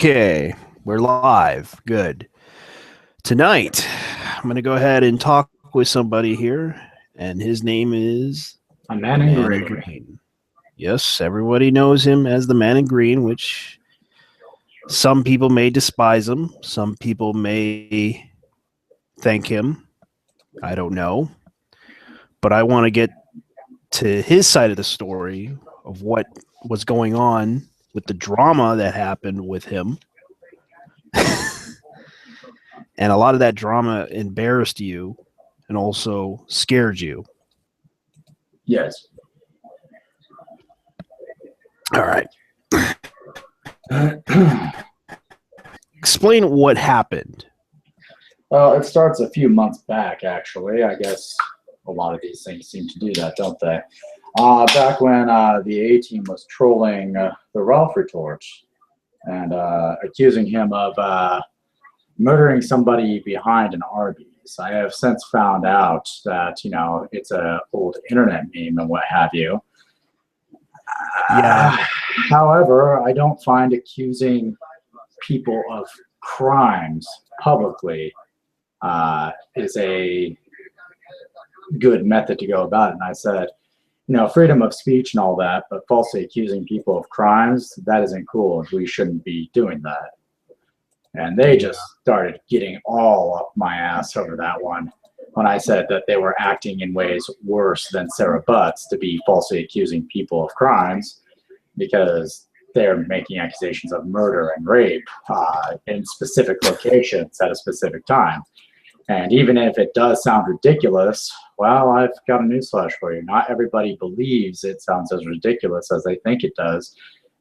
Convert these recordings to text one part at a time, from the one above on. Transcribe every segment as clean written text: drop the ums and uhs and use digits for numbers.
Okay, we're live. Good. Tonight, I'm going to go ahead and talk with somebody here, and his name is A the man in Man in green. Green. Yes, everybody knows him as the Man in Green, which some people may despise him, some people may thank him. I don't know. But I want to get to his side of the story of what was going on with the drama that happened with him. And a lot of that drama embarrassed you and also scared you. Yes. All right. Explain what happened. Well, it starts a few months back, actually. I guess a lot of these things seem to do that, don't they? Back when the A-Team was trolling the Ralph retort and accusing him of murdering somebody behind an Arby's. I have since found out that, it's an old internet meme and what have you. Yeah. However, I don't find accusing people of crimes publicly is a good method to go about it. And I said, freedom of speech and all that, but falsely accusing people of crimes, that isn't cool. We shouldn't be doing that. And they just started getting all up my ass over that one when I said that they were acting in ways worse than Sarah Butts to be falsely accusing people of crimes because they're making accusations of murder and rape in specific locations at a specific time. And even if it does sound ridiculous, well, I've got a newsflash for you. Not everybody believes it sounds as ridiculous as they think it does,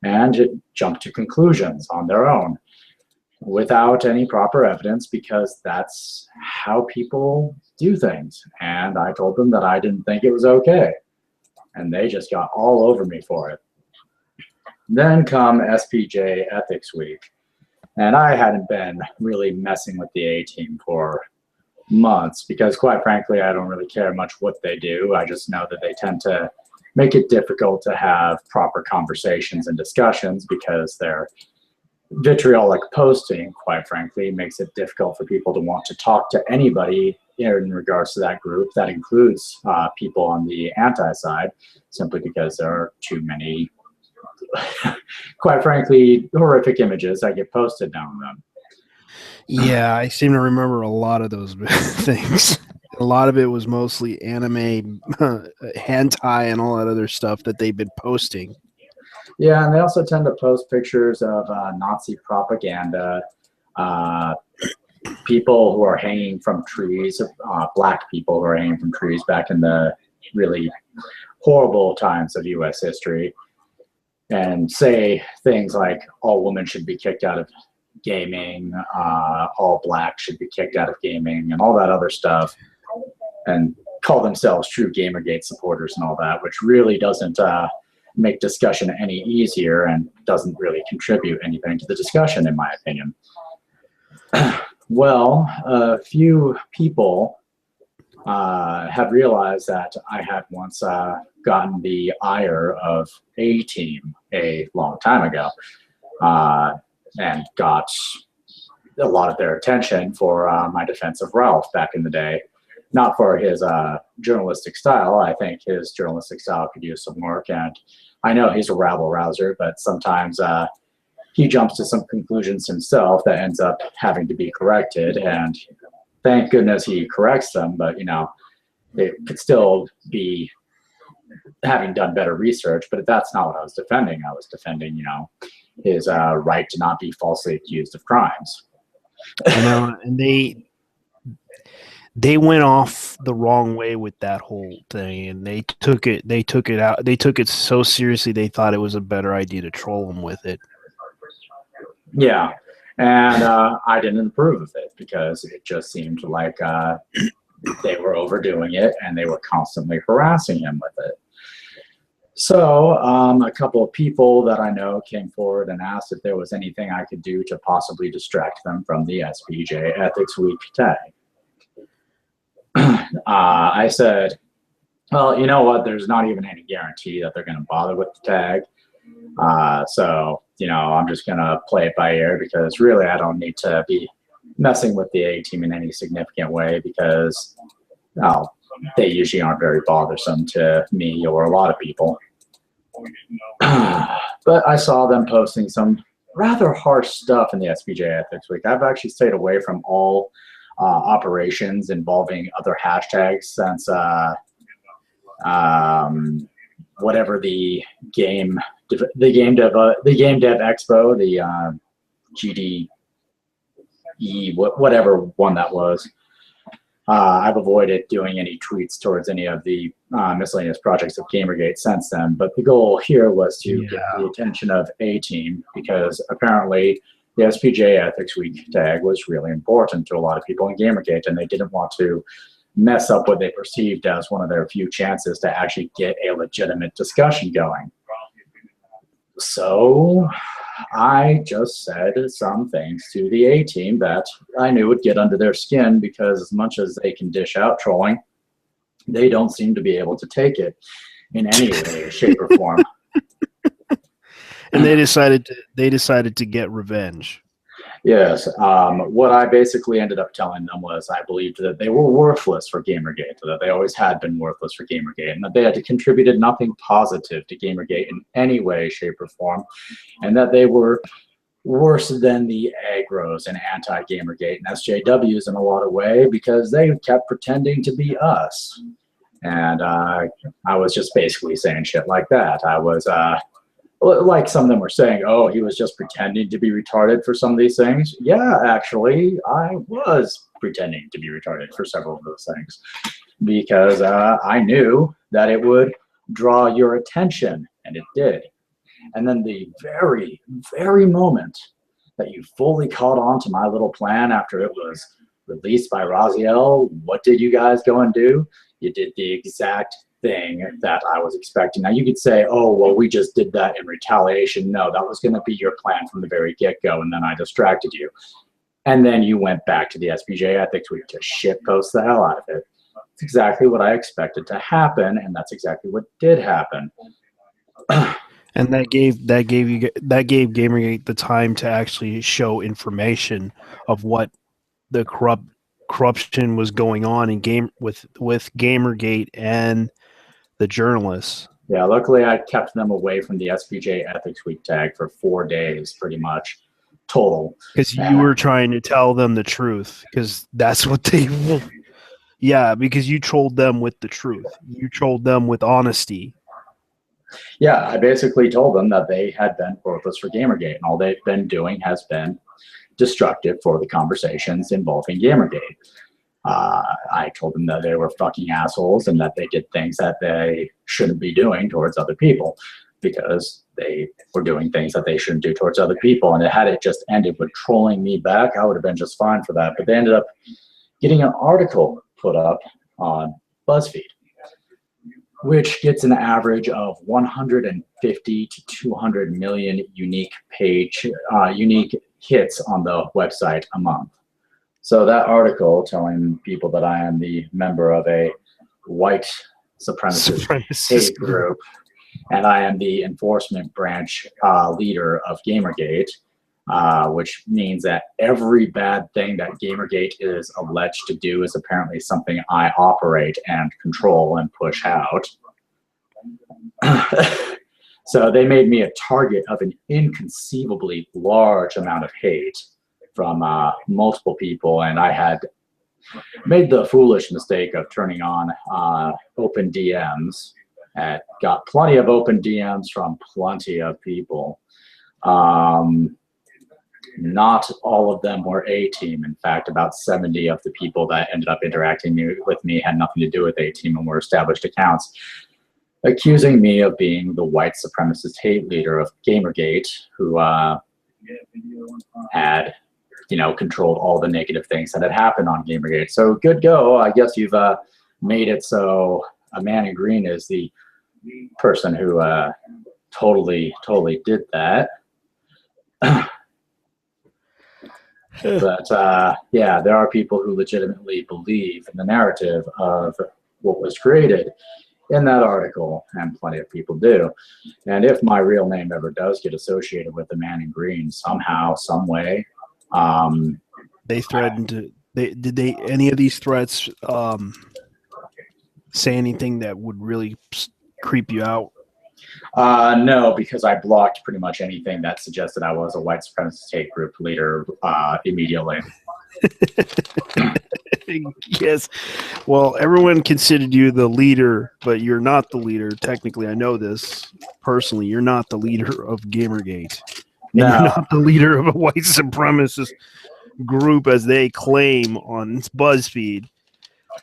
and jump to conclusions on their own without any proper evidence, because that's how people do things. And I told them that I didn't think it was okay, and they just got all over me for it. Then come SPJ Ethics Week, and I hadn't been really messing with the A-Team for months because, quite frankly, I don't really care much what they do. I just know that they tend to make it difficult to have proper conversations and discussions because their vitriolic posting, quite frankly, makes it difficult for people to want to talk to anybody in regards to that group. That includes people on the anti-side, simply because there are too many, quite frankly, horrific images that get posted now and then. Yeah, I seem to remember a lot of those things. A lot of it was mostly anime, hentai, and all that other stuff that they've been posting. Yeah, and they also tend to post pictures of Nazi propaganda, people who are hanging from trees, black people who are hanging from trees back in the really horrible times of U.S. history, and say things like all women should be kicked out of gaming, all black should be kicked out of gaming, and all that other stuff, and call themselves true Gamergate supporters and all that, which really doesn't make discussion any easier and doesn't really contribute anything to the discussion, in my opinion. Well, a few people have realized that I had once gotten the ire of A-Team a long time ago, and got a lot of their attention for my defense of Ralph back in the day. Not for his journalistic style. I think his journalistic style could use some work, and I know he's a rabble-rouser, but sometimes he jumps to some conclusions himself that ends up having to be corrected, and thank goodness he corrects them, but, it could still be having done better research, but that's not what I was defending. I was defending, his right to not be falsely accused of crimes. And they went off the wrong way with that whole thing, and they took it so seriously they thought it was a better idea to troll them with it. Yeah, and I didn't approve of it because it just seemed like they were overdoing it and they were constantly harassing him with it. So a couple of people that I know came forward and asked if there was anything I could do to possibly distract them from the SPJ Ethics Week tag. I said, well, you know what? There's not even any guarantee that they're going to bother with the tag. So, I'm just going to play it by ear because really I don't need to be messing with the A team in any significant way because, well, they usually aren't very bothersome to me or a lot of people. But I saw them posting some rather harsh stuff in the SPJ Ethics Week. I've actually stayed away from all operations involving other hashtags since whatever the game dev expo, the GDE, whatever one that was. I've avoided doing any tweets towards any of the miscellaneous projects of Gamergate since then. But the goal here was to get the attention of A Team because apparently the SPJ Ethics Week tag was really important to a lot of people in Gamergate, and they didn't want to mess up what they perceived as one of their few chances to actually get a legitimate discussion going. So I just said some things to the A team that I knew would get under their skin because as much as they can dish out trolling, they don't seem to be able to take it in any way, shape, or form. And they decided to get revenge. Yes. What I basically ended up telling them was I believed that they were worthless for Gamergate, that they always had been worthless for Gamergate, and that they had contributed nothing positive to Gamergate in any way, shape, or form, and that they were worse than the aggros and anti-Gamergate and SJWs in a lot of way because they kept pretending to be us. And I was just basically saying shit like that. I was like some of them were saying, oh, he was just pretending to be retarded for some of these things. Yeah, actually, I was pretending to be retarded for several of those things because I knew that it would draw your attention, and it did. And then the very, very moment that you fully caught on to my little plan after it was released by Raziel, what did you guys go and do? You did the exact thing that I was expecting. Now you could say, oh, well, we just did that in retaliation. No, that was going to be your plan from the very get-go, and then I distracted you. And then you went back to the SPJ Ethics Week to shitpost the hell out of it. It's exactly what I expected to happen, and that's exactly what did happen. And that gave Gamergate the time to actually show information of what the corruption was going on in with Gamergate and the journalists. Yeah, luckily I kept them away from the SPJ Ethics Week tag for 4 days, pretty much total. Because you were trying to tell them the truth, because that's what they. Yeah, because you trolled them with the truth. You trolled them with honesty. Yeah, I basically told them that they had been worthless for Gamergate, and all they've been doing has been destructive for the conversations involving Gamergate. I told them that they were fucking assholes and that they did things that they shouldn't be doing towards other people because they were doing things that they shouldn't do towards other people. And had it just ended with trolling me back, I would have been just fine for that. But they ended up getting an article put up on BuzzFeed, which gets an average of 150 to 200 million unique hits on the website a month. So that article telling people that I am the member of a white supremacist hate group and I am the enforcement branch leader of Gamergate, which means that every bad thing that Gamergate is alleged to do is apparently something I operate and control and push out. So they made me a target of an inconceivably large amount of hate from multiple people, and I had made the foolish mistake of turning on open DMs. Got plenty of open DMs from plenty of people. Not all of them were A-Team. In fact, about 70 of the people that ended up interacting with me had nothing to do with A-Team and were established accounts, accusing me of being the white supremacist hate leader of Gamergate, who had, controlled all the negative things that had happened on Gamergate. So good go. I guess you've made it so a man in green is the person who totally did that. But yeah, there are people who legitimately believe in the narrative of what was created in that article, and plenty of people do. And if my real name ever does get associated with the man in green somehow, some way, They threatened to. Did they any of these threats say anything that would really creep you out? no, because I blocked pretty much anything that suggested I was a white supremacist hate group leader immediately. Yes. Well, everyone considered you the leader, but you're not the leader. Technically, I know this personally. You're not the leader of Gamergate. And you're not the leader of a white supremacist group as they claim on BuzzFeed.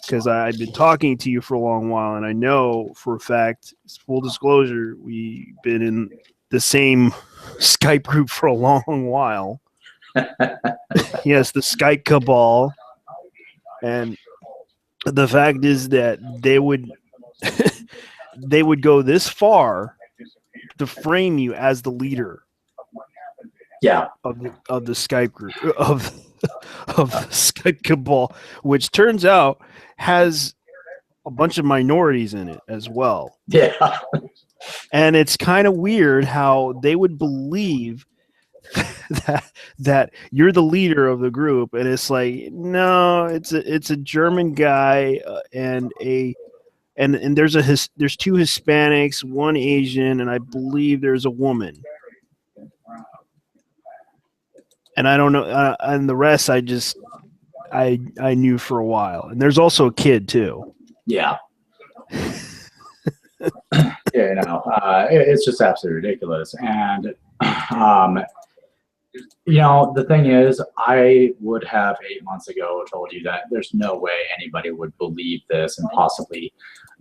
Because I've been talking to you for a long while, and I know for a fact, full disclosure, we've been in the same Skype group for a long while. Yes, the Skype cabal. And the fact is that they would they would go this far to frame you as the leader of the Skype group of the Skype cabal, which turns out has a bunch of minorities in it as well. Yeah. And it's kind of weird how they would believe that you're the leader of the group, and it's like, no, it's a German guy and there's two Hispanics, one Asian, and I believe there's a woman. And I don't know, and the rest I knew for a while. And there's also a kid too. Yeah. It's just absolutely ridiculous. And the thing is, I would have 8 months ago told you that there's no way anybody would believe this and possibly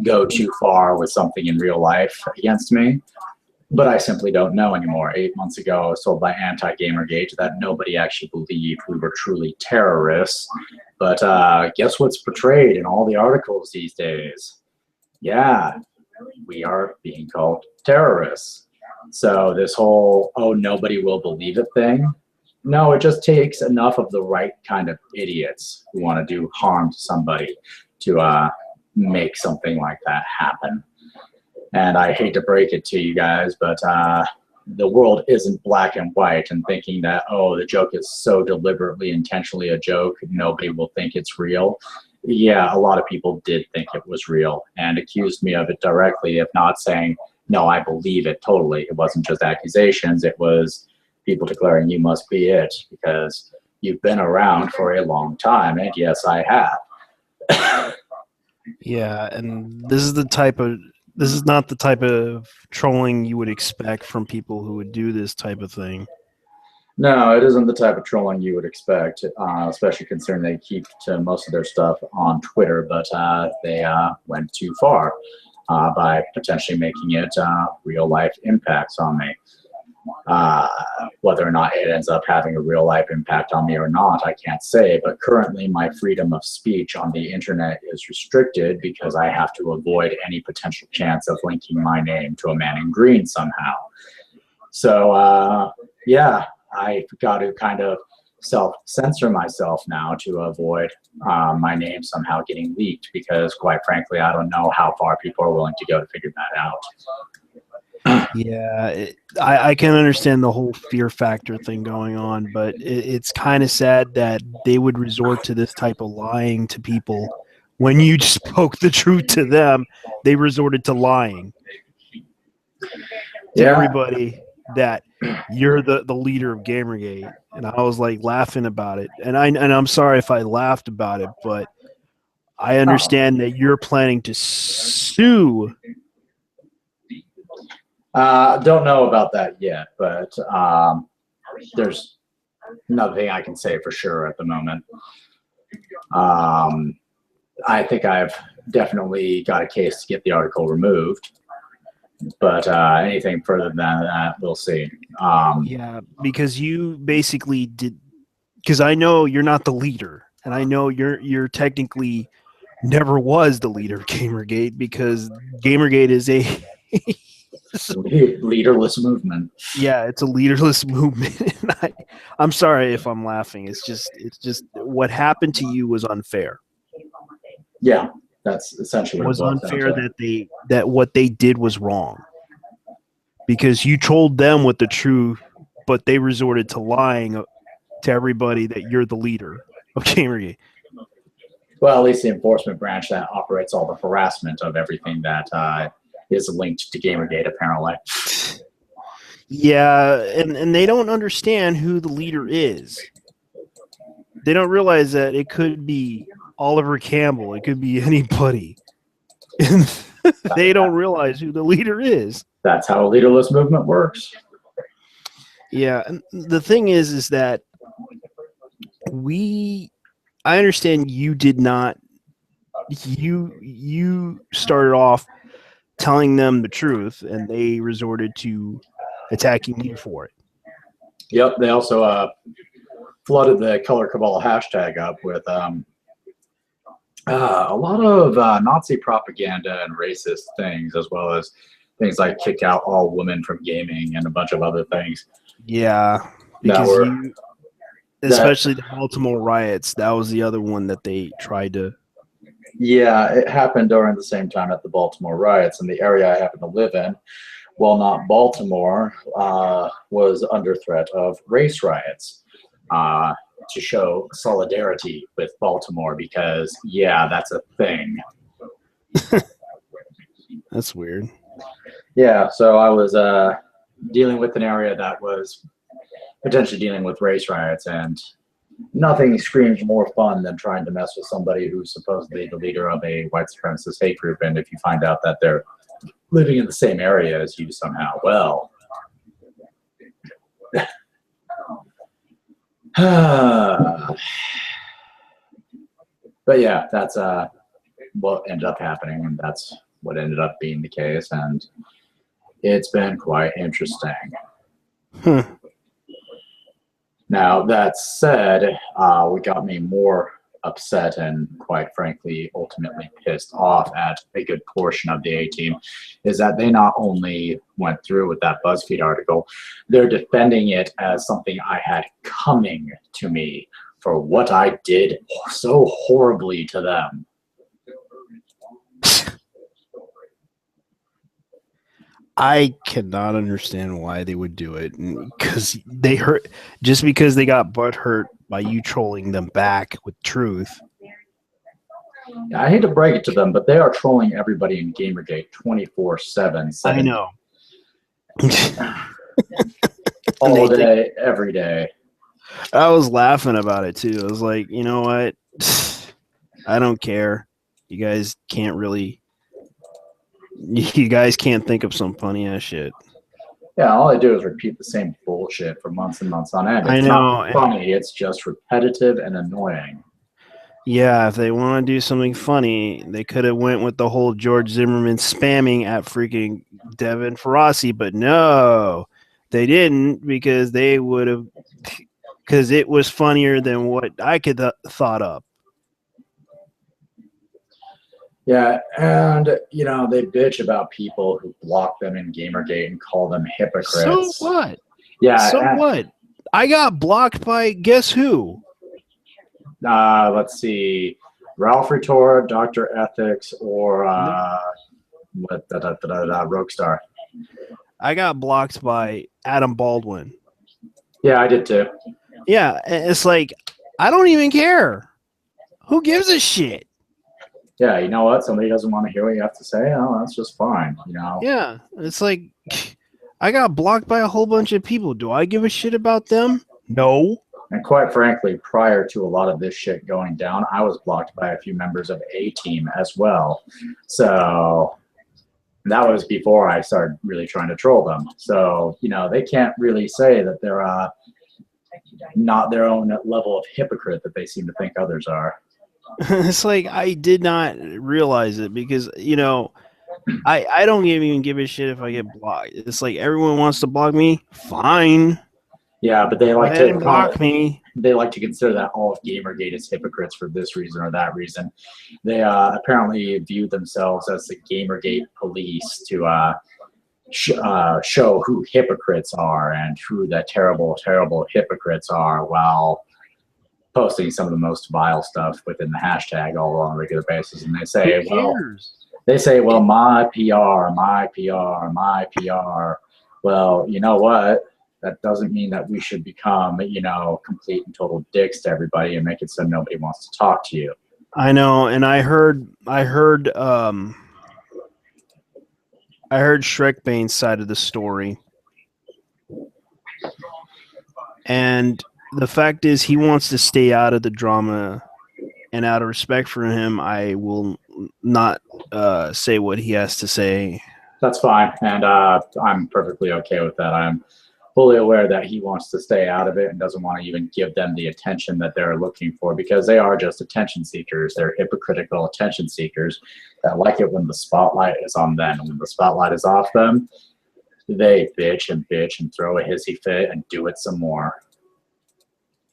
go too far with something in real life against me. But I simply don't know anymore. 8 months ago, I was told by Anti-Gamergate that nobody actually believed we were truly terrorists. But guess what's portrayed in all the articles these days? Yeah, we are being called terrorists. So this whole, oh, nobody will believe it thing, no, it just takes enough of the right kind of idiots who want to do harm to somebody to make something like that happen. And I hate to break it to you guys, but the world isn't black and white, and thinking that, oh, the joke is so deliberately, intentionally a joke, nobody will think it's real. Yeah, a lot of people did think it was real and accused me of it directly, if not saying, no, I believe it totally. It wasn't just accusations. It was people declaring, you must be it because you've been around for a long time. And yes, I have. Yeah, and this is not the type of trolling you would expect from people who would do this type of thing. No, it isn't the type of trolling you would expect, especially considering they keep to most of their stuff on Twitter, but they went too far by potentially making it real-life impacts on me. Whether or not it ends up having a real-life impact on me or not, I can't say, but currently my freedom of speech on the internet is restricted because I have to avoid any potential chance of linking my name to a man in green somehow. So, yeah, I've got to kind of self-censor myself now to avoid my name somehow getting leaked because, quite frankly, I don't know how far people are willing to go to figure that out. Yeah, I can understand the whole fear factor thing going on, but it's kind of sad that they would resort to this type of lying to people. When you spoke the truth to them, they resorted to lying to everybody that you're the leader of Gamergate. And I was like laughing about it. And I'm sorry if I laughed about it, but I understand that you're planning to sue. Don't know about that yet, but there's nothing I can say for sure at the moment. I think I've definitely got a case to get the article removed, but anything further than that, we'll see. Yeah, because you basically did, because I know you're not the leader, and I know you're technically never was the leader of Gamergate, because Gamergate is a leaderless movement. Yeah, it's a leaderless movement. I'm sorry if I'm laughing. It's just what happened to you was unfair. Yeah, That's essentially It what it was boils down unfair to. that what they did was wrong because you told them what the truth, but they resorted to lying to everybody that you're the leader of Gamergate. Well, at least the enforcement branch that operates all the harassment of everything that is linked to Gamergate, apparently. Yeah, and they don't understand who the leader is. They don't realize that it could be Oliver Campbell. It could be anybody. And they don't realize who the leader is. That's how a leaderless movement works. Yeah, and the thing is that I understand you did not. You started off telling them the truth, and they resorted to attacking you for it. Yep. They also flooded the Color Cabal hashtag up with a lot of Nazi propaganda and racist things, as well as things like kick out all women from gaming and a bunch of other things. Yeah, because especially the Baltimore riots, that was the other one that they tried to. Yeah, it happened during the same time at the Baltimore riots, and the area I happen to live in, while not Baltimore, was under threat of race riots to show solidarity with Baltimore because, yeah, that's a thing. That's weird. Yeah, so I was dealing with an area that was potentially dealing with race riots, and nothing screams more fun than trying to mess with somebody who's supposedly the leader of a white supremacist hate group, and if you find out that they're living in the same area as you somehow, well. But yeah, that's what ended up happening, and that's what ended up being the case, and it's been quite interesting. Now, that said, what got me more upset and, quite frankly, ultimately pissed off at a good portion of the A-team is that they not only went through with that BuzzFeed article, they're defending it as something I had coming to me for what I did so horribly to them. I cannot understand why they would do it, because they hurt just because they got butt hurt by you trolling them back with truth. I hate to break it to them, but they are trolling everybody in Gamergate 24/7. I know. All day, every day. I was laughing about it too. I was like, you know what? I don't care. You guys can't really. You guys can't think of some funny ass shit. Yeah, all I do is repeat the same bullshit for months and months on end. It's not funny. It's just repetitive and annoying. Yeah, if they want to do something funny, they could have went with the whole George Zimmerman spamming at freaking Devin Ferrasi, but no, they didn't, because they would have, because it was funnier than what I could thought up. Yeah, and, you know, they bitch about people who block them in Gamergate and call them hypocrites. So what? Yeah. So what? I got blocked by guess who? Let's see. Ralph Ritora, Dr. Ethics, or Roguestar. I got blocked by Adam Baldwin. Yeah, I did too. Yeah, it's like, I don't even care. Who gives a shit? Yeah, you know what? Somebody doesn't want to hear what you have to say. Oh, that's just fine, you know? Yeah, it's like, I got blocked by a whole bunch of people. Do I give a shit about them? No. And quite frankly, prior to a lot of this shit going down, I was blocked by a few members of A-Team as well. So that was before I started really trying to troll them. So, you know, they can't really say that they're not their own level of hypocrite that they seem to think others are. It's like, I did not realize it, because, you know, I don't even give a shit if I get blocked. It's like, everyone wants to block me. Fine. Yeah, but they like to block me. They like to consider that all of Gamergate is hypocrites for this reason or that reason. They apparently view themselves as the Gamergate police to show who hypocrites are and who the terrible, terrible hypocrites are, while posting some of the most vile stuff within the hashtag all on a regular basis, and they say, Who well, cares? my PR, my PR, my PR. Well, you know what? That doesn't mean that we should become, complete and total dicks to everybody and make it so nobody wants to talk to you. I know, and I heard Shrekbane's side of the story. And the fact is, he wants to stay out of the drama, and out of respect for him, I will not say what he has to say. That's fine, and I'm perfectly okay with that. I'm fully aware that he wants to stay out of it and doesn't want to even give them the attention that they're looking for, because they are just attention seekers. They're hypocritical attention seekers that like it when the spotlight is on them, and when the spotlight is off them, they bitch and throw a hissy fit and do it some more.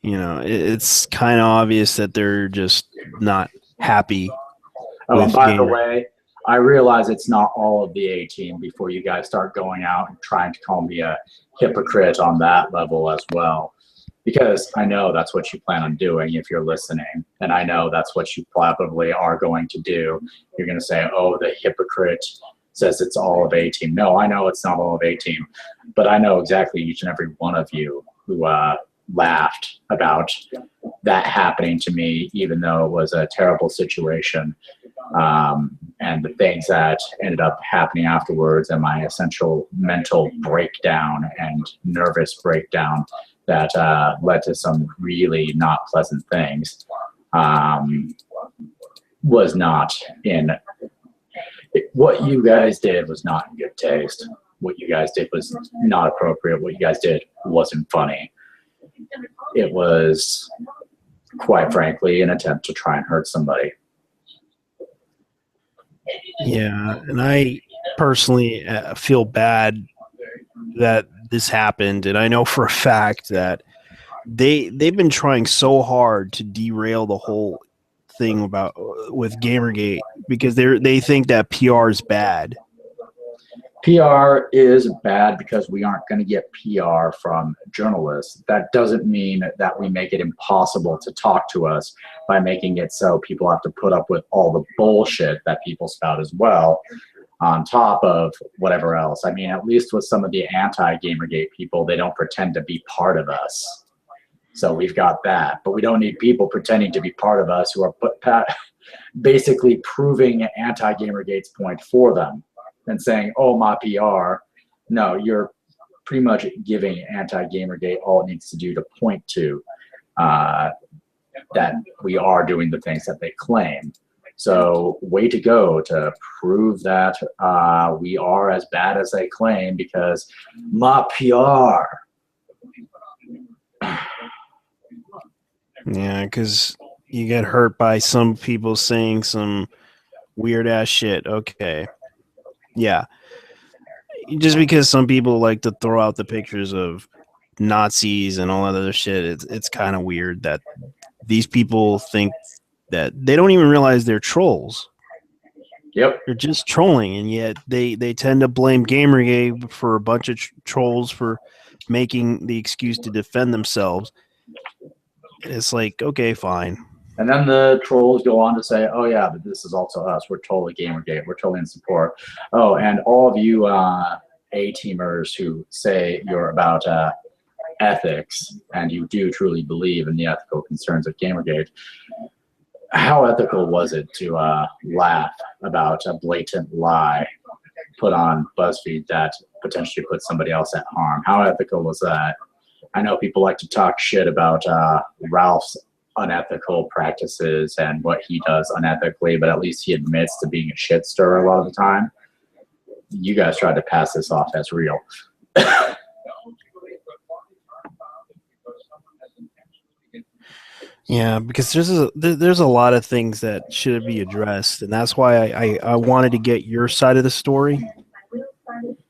It's kind of obvious that they're just not happy. Oh, and by the way, I realize it's not all of the A team before you guys start going out and trying to call me a hypocrite on that level as well. Because I know that's what you plan on doing if you're listening. And I know that's what you probably are going to do. You're going to say, oh, the hypocrite says it's all of A team. No, I know it's not all of A team. But I know exactly each and every one of you who laughed about that happening to me, even though it was a terrible situation. And the things that ended up happening afterwards, and my essential mental breakdown and nervous breakdown that led to some really not pleasant things, was not in what you guys did was not in good taste. What you guys did was not appropriate. What you guys did wasn't funny. It was, quite frankly, an attempt to try and hurt somebody. Yeah, and I personally feel bad that this happened, and I know for a fact that they've been trying so hard to derail the whole thing with Gamergate, because they think that PR is bad. PR is bad because we aren't going to get PR from journalists. That doesn't mean that we make it impossible to talk to us by making it so people have to put up with all the bullshit that people spout as well, on top of whatever else. I mean, at least with some of the anti-Gamergate people, they don't pretend to be part of us. So we've got that. But we don't need people pretending to be part of us who are basically proving anti-Gamergate's point for them and saying, oh, my PR. No, you're pretty much giving anti-Gamergate all it needs to do to point to that we are doing the things that they claim. So way to go to prove that we are as bad as they claim, because my PR. Yeah, because you get hurt by some people saying some weird ass shit. Okay. Yeah. Just because some people like to throw out the pictures of Nazis and all that other shit, it's kind of weird that these people think that they don't even realize they're trolls. Yep. They're just trolling, and yet they tend to blame Gamergate for a bunch of trolls for making the excuse to defend themselves. It's like, okay, fine. And then the trolls go on to say, oh, yeah, but this is also us. We're totally Gamergate. We're totally in support. Oh, and all of you A-teamers who say you're about ethics and you do truly believe in the ethical concerns of Gamergate, how ethical was it to laugh about a blatant lie put on BuzzFeed that potentially put somebody else at harm? How ethical was that? I know people like to talk shit about Ralph's unethical practices and what he does unethically, but at least he admits to being a shit stirrer a lot of the time. You guys tried to pass this off as real. Yeah, because there's a lot of things that should be addressed, and that's why I wanted to get your side of the story.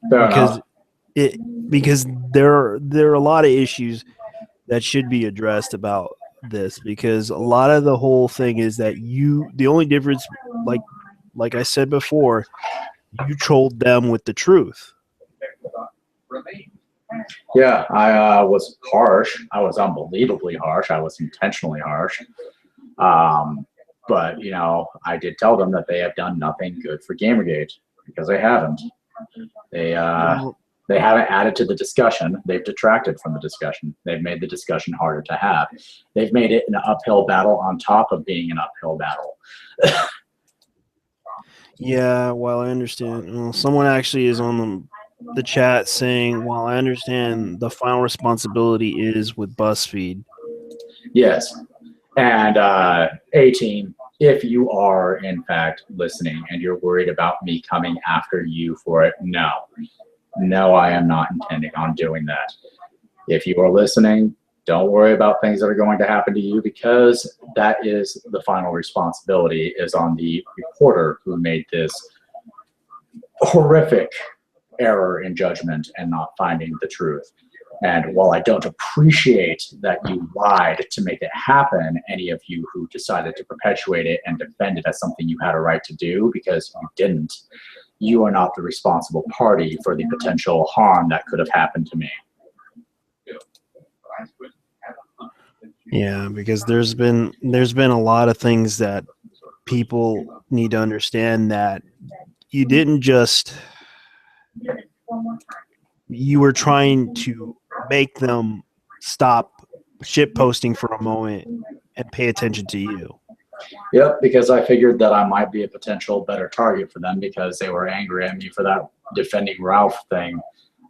Because there are a lot of issues that should be addressed about this, because a lot of the whole thing is that the only difference, like I said before, you trolled them with the truth. Yeah, I was harsh. I was unbelievably harsh. I was intentionally harsh. But I did tell them that they have done nothing good for Gamergate because they haven't. They uh, Well, they haven't added to the discussion. They've detracted from the discussion. They've made the discussion harder to have. They've made it an uphill battle on top of being an uphill battle. yeah, while I understand, well, someone actually is on the chat saying, while I understand the final responsibility is with BuzzFeed. Yes, and A team, if you are in fact listening and you're worried about me coming after you for it, no, I am not intending on doing that. If you are listening, don't worry about things that are going to happen to you because that is the final responsibility is on the reporter who made this horrific error in judgment and not finding the truth. And while I don't appreciate that you lied to make it happen, any of you who decided to perpetuate it and defend it as something you had a right to do because you didn't, you are not the responsible party for the potential harm that could have happened to me. Yeah, because there's been a lot of things that people need to understand, that you didn't just you were trying to make them stop shit posting for a moment and pay attention to you. Yep, because I figured that I might be a potential better target for them because they were angry at me for that defending Ralph thing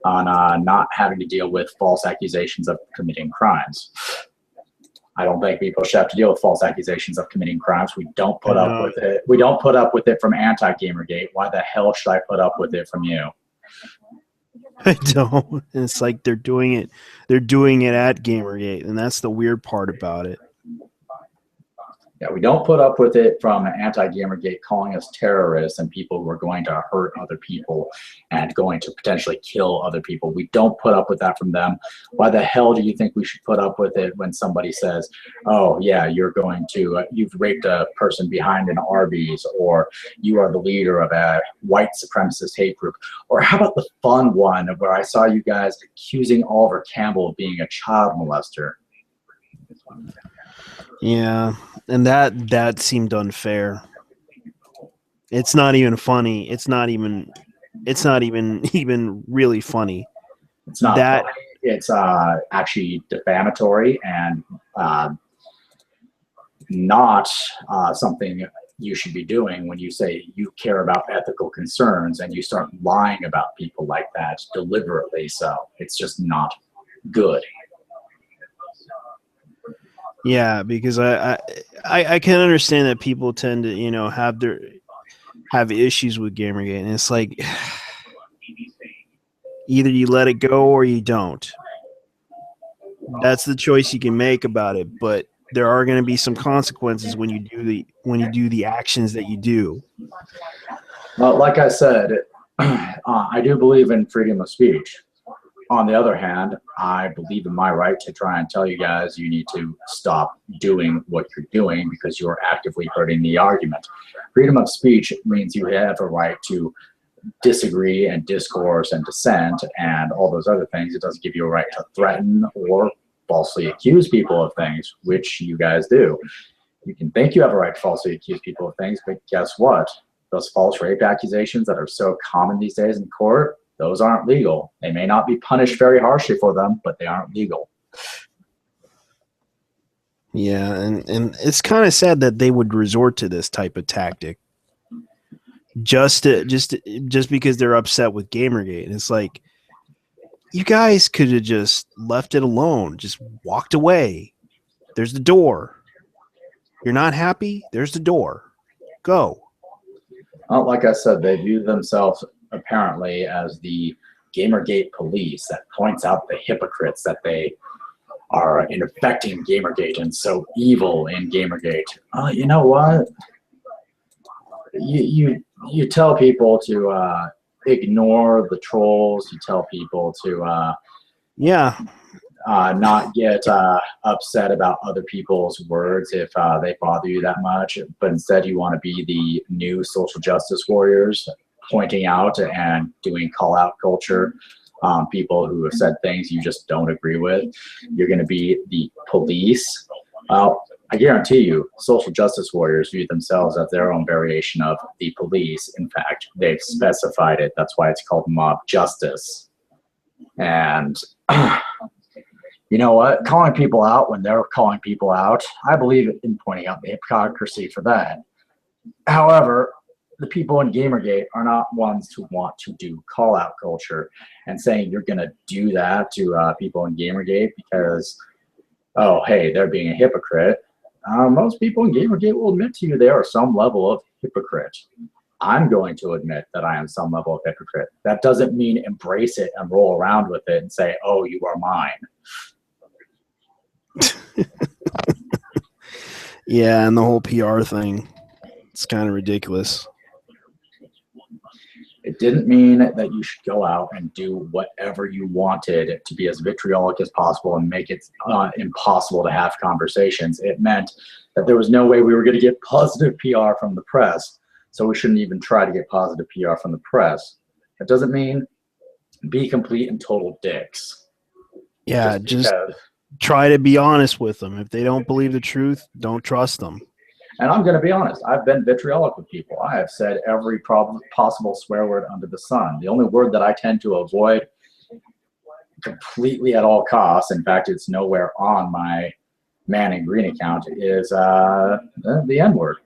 on not having to deal with false accusations of committing crimes. I don't think people should have to deal with false accusations of committing crimes. We don't put up with it. We don't put up with it from anti-Gamergate. Why the hell should I put up with it from you? I don't. It's like they're doing it. They're doing it at Gamergate, and that's the weird part about it. Yeah, we don't put up with it from anti-Gamergate calling us terrorists and people who are going to hurt other people and going to potentially kill other people. We don't put up with that from them. Why the hell do you think we should put up with it when somebody says, oh, yeah, you've raped a person behind an Arby's, or you are the leader of a white supremacist hate group? Or how about the fun one where I saw you guys accusing Oliver Campbell of being a child molester? Yeah, and that seemed unfair. It's not even funny. It's not even even really funny. It's not That funny. It's actually defamatory and not something you should be doing when you say you care about ethical concerns and you start lying about people like that deliberately. So it's just not good. Yeah, because I can understand that people tend to have issues with Gamergate, and it's like either you let it go or you don't. That's the choice you can make about it, but there are going to be some consequences when you do the actions that you do. Like I said, I do believe in freedom of speech. On the other hand, I believe in my right to try and tell you guys you need to stop doing what you're doing because you're actively hurting the argument. Freedom of speech means you have a right to disagree and discourse and dissent and all those other things. It doesn't give you a right to threaten or falsely accuse people of things, which you guys do. You can think you have a right to falsely accuse people of things, but guess what? Those false rape accusations that are so common these days in court, those aren't legal. They may not be punished very harshly for them, but they aren't legal. Yeah, and it's kind of sad that they would resort to this type of tactic just because they're upset with Gamergate. And it's like, you guys could have just left it alone, just walked away. There's the door. You're not happy? There's the door. Go. Well, like I said, they view themselves apparently as the Gamergate police that points out the hypocrites that they are infecting Gamergate and so evil in Gamergate. You know what? You tell people to ignore the trolls. You tell people to not get upset about other people's words if they bother you that much, but instead you want to be the new social justice warriors, pointing out and doing call out culture. people who have said things you just don't agree with. You're going to be the police. Well, I guarantee you, social justice warriors view themselves as their own variation of the police. In fact, they've specified it. That's why it's called mob justice. And you know what? Calling people out when they're calling people out, I believe in pointing out the hypocrisy for that. However, the people in Gamergate are not ones who want to do call out culture and saying you're going to do that to people in Gamergate because, oh, hey, they're being a hypocrite. Most people in Gamergate will admit to you they are some level of hypocrite. I'm going to admit that I am some level of hypocrite. That doesn't mean embrace it and roll around with it and say, oh, you are mine. Yeah, and the whole PR thing, it's kind of ridiculous. It didn't mean that you should go out and do whatever you wanted to be as vitriolic as possible and make it impossible to have conversations. It meant that there was no way we were going to get positive PR from the press, so we shouldn't even try to get positive PR from the press. That doesn't mean be complete and total dicks. Yeah, just try to be honest with them. If they don't believe the truth, don't trust them. And I'm going to be honest, I've been vitriolic with people. I have said every possible swear word under the sun. The only word that I tend to avoid completely at all costs, in fact, it's nowhere on my Man in Green account, is the N-word.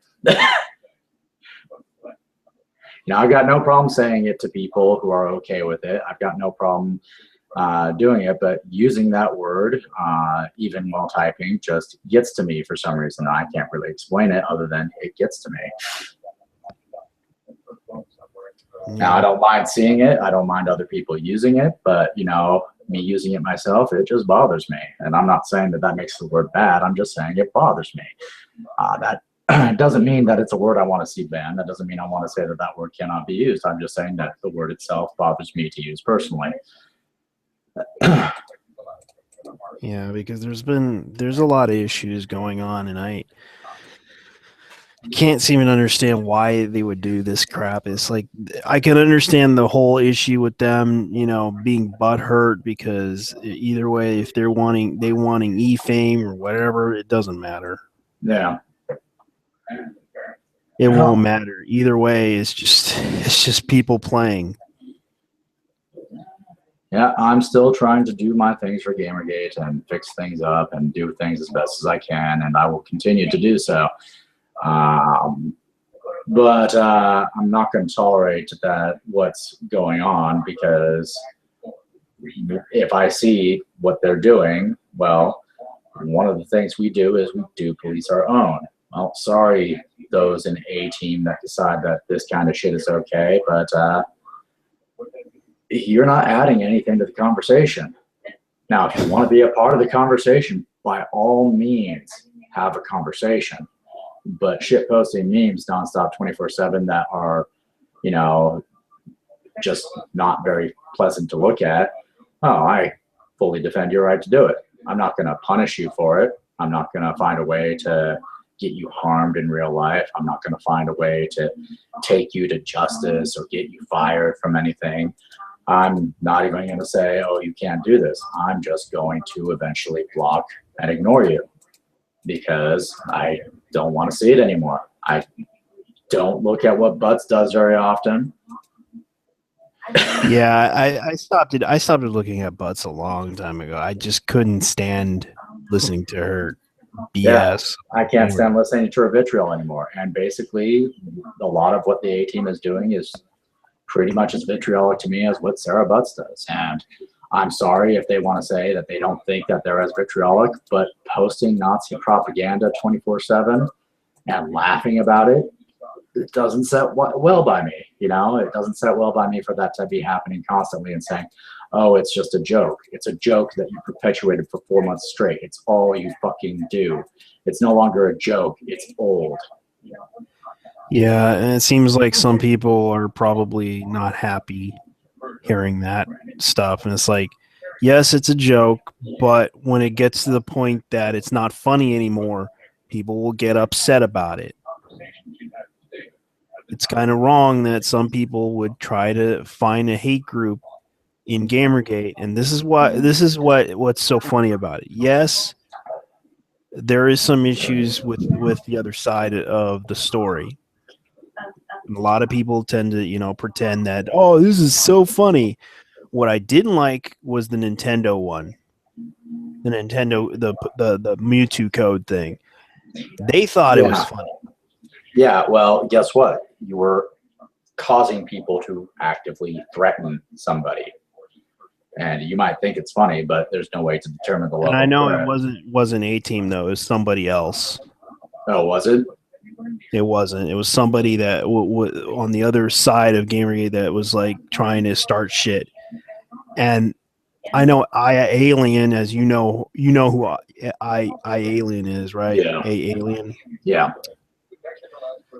I've got no problem saying it to people who are okay with it. I've got no problem doing it, but using that word, even while typing, just gets to me for some reason. I can't really explain it other than it gets to me. Now, I don't mind seeing it. I don't mind other people using it, but, me using it myself, it just bothers me. And I'm not saying that makes the word bad. I'm just saying it bothers me. That doesn't mean that it's a word I want to see banned. That doesn't mean I want to say that word cannot be used. I'm just saying that the word itself bothers me to use personally. Yeah, because there's a lot of issues going on, and I can't seem to understand why they would do this crap. It's like I can understand the whole issue with them, being butthurt because either way, if they're wanting e-fame or whatever, it doesn't matter. Yeah, it won't matter either way. It's just people playing. Yeah, I'm still trying to do my things for Gamergate and fix things up and do things as best as I can, and I will continue to do so. But I'm not going to tolerate what's going on, because if I see what they're doing, well, one of the things we do is we do police our own. Well, sorry, those in A team that decide that this kind of shit is okay, but you're not adding anything to the conversation. Now, if you want to be a part of the conversation, by all means, have a conversation. But shit posting memes nonstop 24/7 that are, just not very pleasant to look at. Oh, I fully defend your right to do it. I'm not going to punish you for it. I'm not going to find a way to get you harmed in real life. I'm not going to find a way to take you to justice or get you fired from anything. I'm not even going to say, oh, you can't do this. I'm just going to eventually block and ignore you because I don't want to see it anymore. I don't look at what Butts does very often. Yeah, I stopped looking at Butts a long time ago. I just couldn't stand listening to her BS. Yeah, I can't stand listening to her vitriol anymore. And basically, a lot of what the A team is doing is pretty much as vitriolic to me as what Sarah Butts does. And I'm sorry if they want to say that they don't think that they're as vitriolic, but posting Nazi propaganda 24/7 and laughing about it, it doesn't set well by me. It doesn't set well by me for that to be happening constantly and saying, oh, it's just a joke. It's a joke that you perpetuated for 4 months straight. It's all you fucking do. It's no longer a joke. It's old. Yeah, and it seems like some people are probably not happy hearing that stuff. And it's like, yes, it's a joke, but when it gets to the point that it's not funny anymore, people will get upset about it. It's kind of wrong that some people would try to find a hate group in Gamergate, and this is what's so funny about it. Yes, there is some issues with the other side of the story. And a lot of people tend to, pretend that, oh, this is so funny. What I didn't like was the Nintendo one, the Nintendo the Mewtwo code thing. They thought it was funny. Yeah, well, guess what? You were causing people to actively threaten somebody. And you might think it's funny, but there's no way to determine the level. And I know of it wasn't A-Team though. It was somebody else. Oh, was it? It wasn't. It was somebody that on the other side of Gamergate that was like trying to start shit. And I know Alien, as you know who I Alien is, right? Yeah. Alien. Yeah.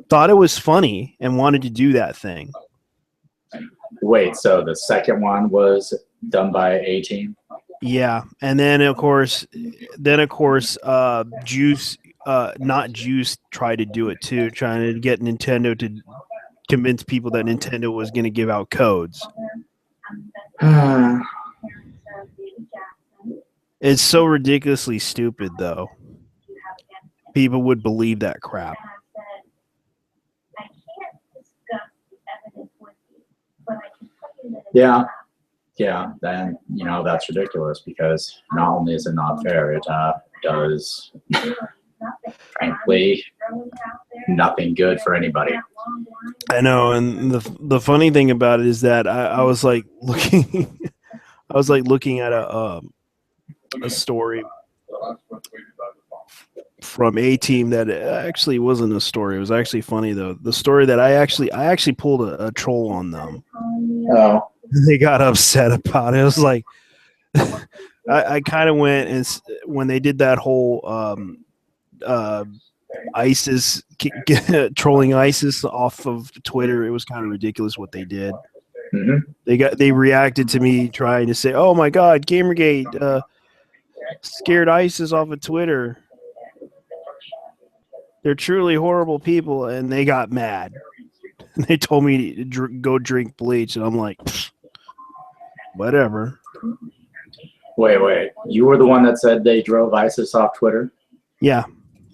Thought it was funny and wanted to do that thing. Wait, so the second one was done by A-Team? Yeah, and then of course, Juice, not Juice, tried to do it too, trying to get Nintendo to convince people that Nintendo was going to give out codes. It's so ridiculously stupid, though. People would believe that crap. Yeah. Yeah, then, that's ridiculous because not only is it not fair, it does, frankly, nothing good for anybody. I know, and the funny thing about it is that I was like looking, at a story from A-Team that actually wasn't a story. It was actually funny though. The story that I actually pulled a troll on them. Oh. They got upset about it. It was like I kind of went, and when they did that whole ISIS trolling ISIS off of Twitter, it was kind of ridiculous what they did. Mm-hmm. They reacted to me trying to say, "Oh my God, Gamergate scared ISIS off of Twitter. They're truly horrible people," and they got mad. And they told me to go drink bleach, and I'm like, whatever. Wait. You were the one that said they drove ISIS off Twitter? Yeah.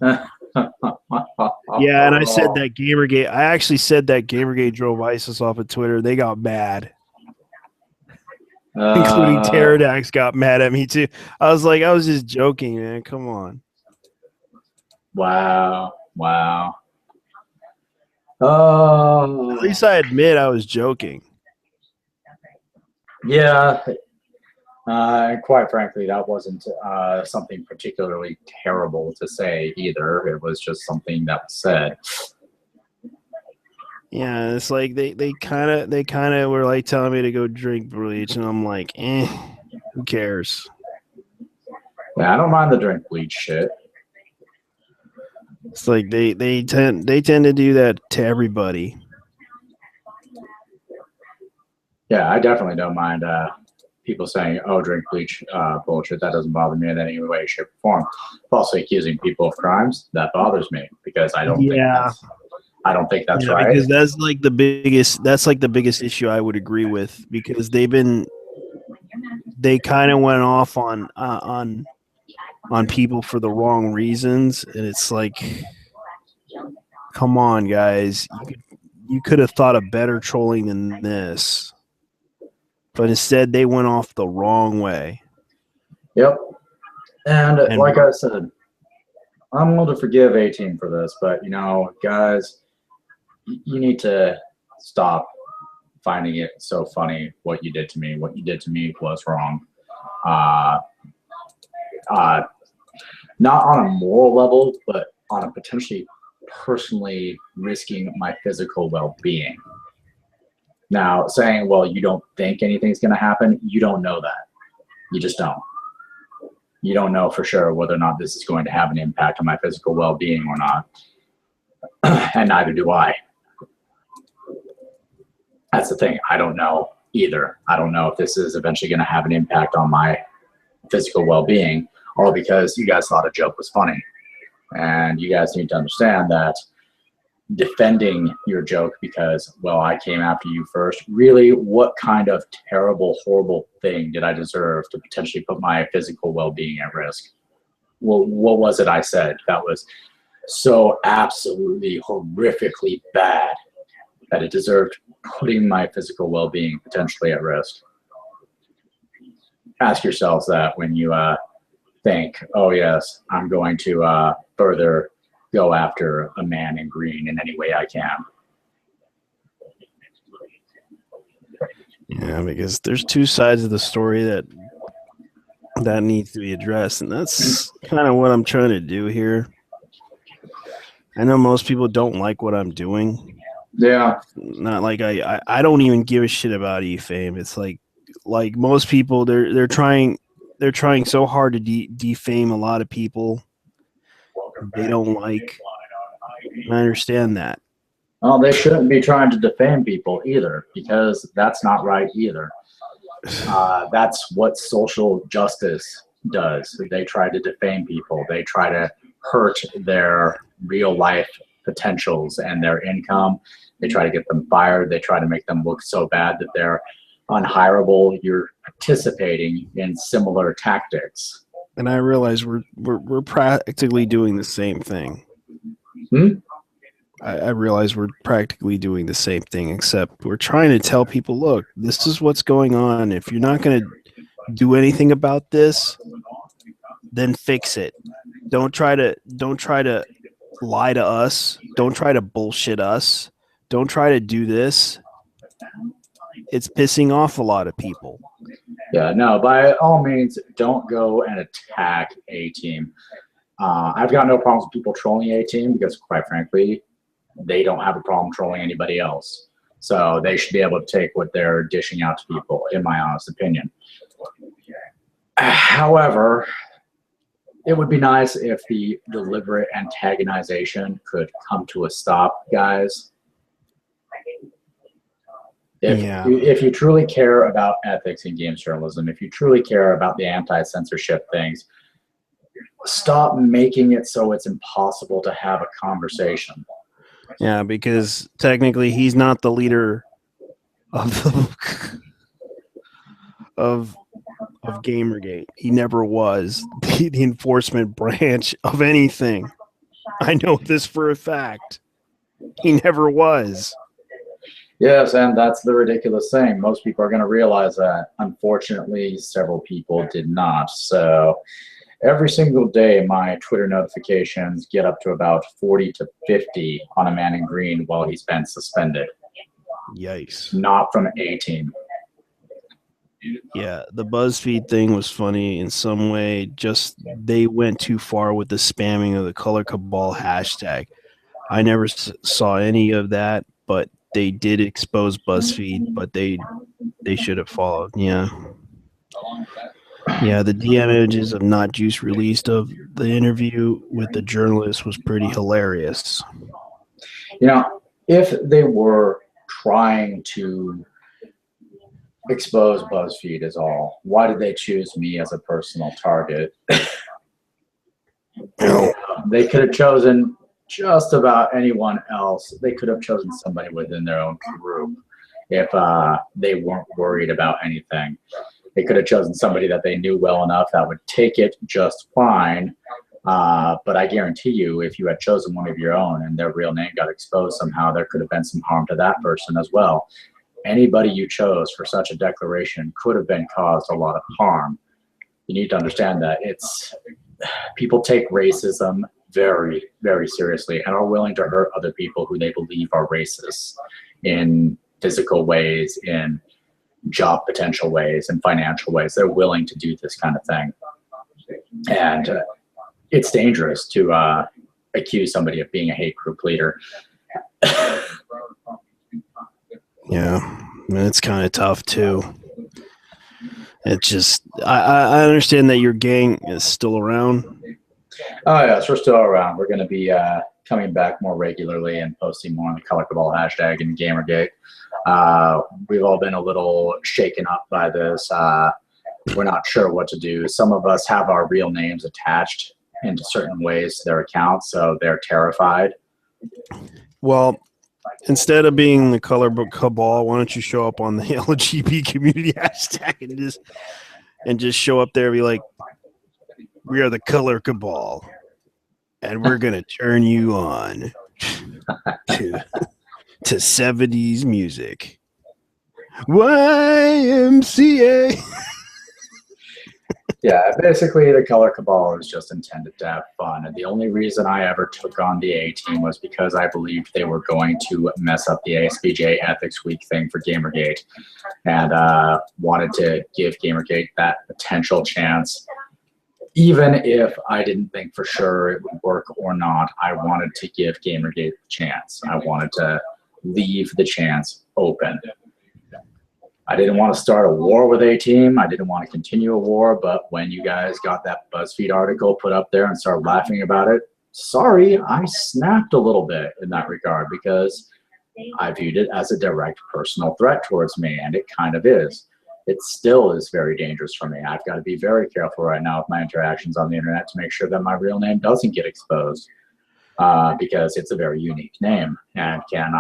Yeah, and I said that Gamergate. I actually said that Gamergate drove ISIS off of Twitter. They got mad. Including Pterodax got mad at me too. I was just joking, man. Come on. Wow. Oh. At least I admit I was joking. Yeah. Quite frankly, that wasn't something particularly terrible to say either. It was just something that was said. Yeah, it's like they kind of were like telling me to go drink bleach, and I'm like, who cares? Yeah, I don't mind the drink bleach shit. It's like they tend to do that to everybody. Yeah, I definitely don't mind people saying, "Oh, drink bleach, bullshit." That doesn't bother me in any way, shape, or form. Falsely accusing people of crimes, that bothers me because I don't think that's right. Because that's like the biggest issue I would agree with, because they kind of went off on people for the wrong reasons, and it's like, come on, guys, you could have thought of better trolling than this. But instead, they went off the wrong way. Yep. And like I said, I'm willing to forgive A-Team for this, but, guys, you need to stop finding it so funny what you did to me. What you did to me was wrong. Not on a moral level, but on a potentially personally risking my physical well-being. Now, saying, well, you don't think anything's going to happen, you don't know that. You just don't. You don't know for sure whether or not this is going to have an impact on my physical well-being or not. And neither do I. That's the thing. I don't know either. I don't know if this is eventually going to have an impact on my physical well-being, all because you guys thought a joke was funny. And you guys need to understand that defending your joke because, well, I came after you first. Really, what kind of terrible, horrible thing did I deserve to potentially put my physical well-being at risk? Well, what was it I said that was so absolutely horrifically bad that it deserved putting my physical well-being potentially at risk? Ask yourselves that when you think, oh yes, I'm going to further go after a man in green in any way I can. Yeah, because there's two sides of the story that needs to be addressed, and that's kind of what I'm trying to do here. I know most people don't like what I'm doing. Yeah. Not like I don't even give a shit about E-Fame. It's like most people, they're trying so hard to defame a lot of people they don't like. I understand that. Well, they shouldn't be trying to defame people either, because that's not right either. That's what social justice does. They try to defame people. They try to hurt their real life potentials and their income. They try to get them fired. They try to make them look so bad that they're unhireable. You're participating in similar tactics. And I realize we're practically doing the same thing. I realize we're practically doing the same thing, except we're trying to tell people, look, this is what's going on. If you're not going to do anything about this, then fix it. Don't try to lie to us. Don't try to bullshit us. Don't try to do this. It's pissing off a lot of people. Yeah, no, by all means, don't go and attack A-Team. I've got no problems with people trolling A-Team because, quite frankly, they don't have a problem trolling anybody else. So they should be able to take what they're dishing out to people, in my honest opinion. However, it would be nice if the deliberate antagonization could come to a stop, guys. If you truly care about ethics in games journalism, if you truly care about the anti-censorship things, stop making it so it's impossible to have a conversation. Yeah, because technically he's not the leader of of Gamergate. He never was the enforcement branch of anything. I know this for a fact. He never was. Yes, and that's the ridiculous thing. Most people are going to realize that. Unfortunately, several people did not. So every single day, my Twitter notifications get up to about 40 to 50 on a man in green while he's been suspended. Yikes. Not from A-Team. Yeah, the BuzzFeed thing was funny in some way. Just they went too far with the spamming of the Color Cabal hashtag. I never saw any of that, but they did expose BuzzFeed, but they should have followed. Yeah. Yeah, the DM images of Not Juice released of the interview with the journalist was pretty hilarious. You know, if they were trying to expose BuzzFeed is all, why did they choose me as a personal target? They could have chosen just about anyone else. They could have chosen somebody within their own group if they weren't worried about anything. They could have chosen somebody that they knew well enough that would take it just fine. But I guarantee you, if you had chosen one of your own and their real name got exposed somehow, there could have been some harm to that person as well. Anybody you chose for such a declaration could have been caused a lot of harm. You need to understand that people take racism very, very seriously and are willing to hurt other people who they believe are racist in physical ways, in job potential ways, in financial ways. They're willing to do this kind of thing. And it's dangerous to accuse somebody of being a hate group leader. Yeah, it's kind of tough too. It's just, I understand that your gang is still around. Oh yes, we're still around. We're going to be coming back more regularly and posting more on the Color Cabal hashtag and Gamergate. We've all been a little shaken up by this. We're not sure what to do. Some of us have our real names attached into certain ways to their accounts, so they're terrified. Well, instead of being the color book cabal, why don't you show up on the LGBT community hashtag and just show up there and be like, we are the color cabal, and we're gonna turn you on to 70s music. YMCA. Yeah, basically the color cabal is just intended to have fun. And the only reason I ever took on the A team was because I believed they were going to mess up the ASBJ Ethics Week thing for Gamergate, and wanted to give Gamergate that potential chance. Even if I didn't think for sure it would work or not, I wanted to give Gamergate the chance. I wanted to leave the chance open. I didn't want to start a war with A-Team. I didn't want to continue a war, but when you guys got that BuzzFeed article put up there and started laughing about it, sorry, I snapped a little bit in that regard because I viewed it as a direct personal threat towards me, and it kind of is. It still is very dangerous for me. I've got to be very careful right now with my interactions on the internet to make sure that my real name doesn't get exposed, because it's a very unique name and can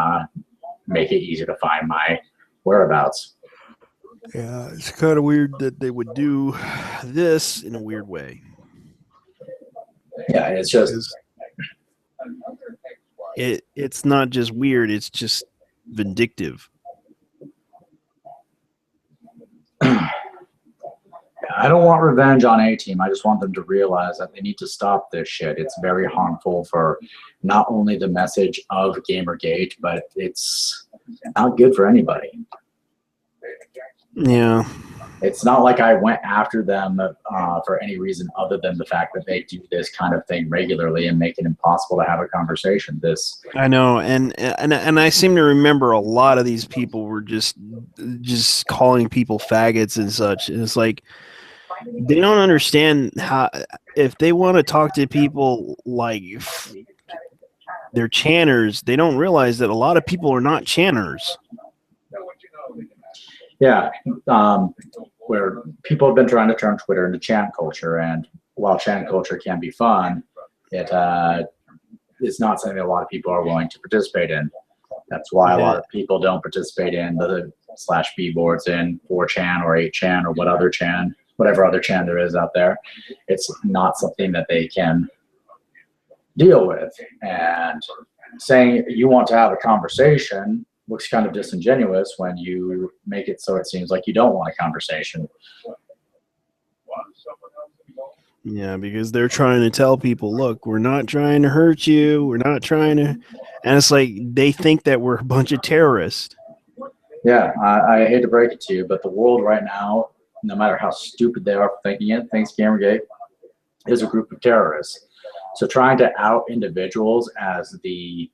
make it easy to find my whereabouts. Yeah, it's kind of weird that they would do this in a weird way. Yeah, it's just it's not just weird, it's just vindictive. I don't want revenge on A-Team. I just want them to realize that they need to stop this shit. It's very harmful for not only the message of Gamergate, but it's not good for anybody. Yeah. It's not like I went after them for any reason other than the fact that they do this kind of thing regularly and make it impossible to have a conversation. I know, and I seem to remember a lot of these people were just calling people faggots and such. And it's like they don't understand how, if they want to talk to people like they're channers, they don't realize that a lot of people are not channers. Yeah, where people have been trying to turn Twitter into chan culture, and while chan culture can be fun, it is not something that a lot of people are willing to participate in. That's why a lot of people don't participate in the /B boards in 4chan or 8chan or whatever other chan there is out there. It's not something that they can deal with. And saying you want to have a conversation looks kind of disingenuous when you make it so it seems like you don't want a conversation. Yeah, because they're trying to tell people, look, we're not trying to hurt you. We're not trying to. And it's like they think that we're a bunch of terrorists. Yeah, I hate to break it to you, but the world right now, no matter how stupid they are for thinking it, thinks Gamergate is a group of terrorists. So trying to out individuals as the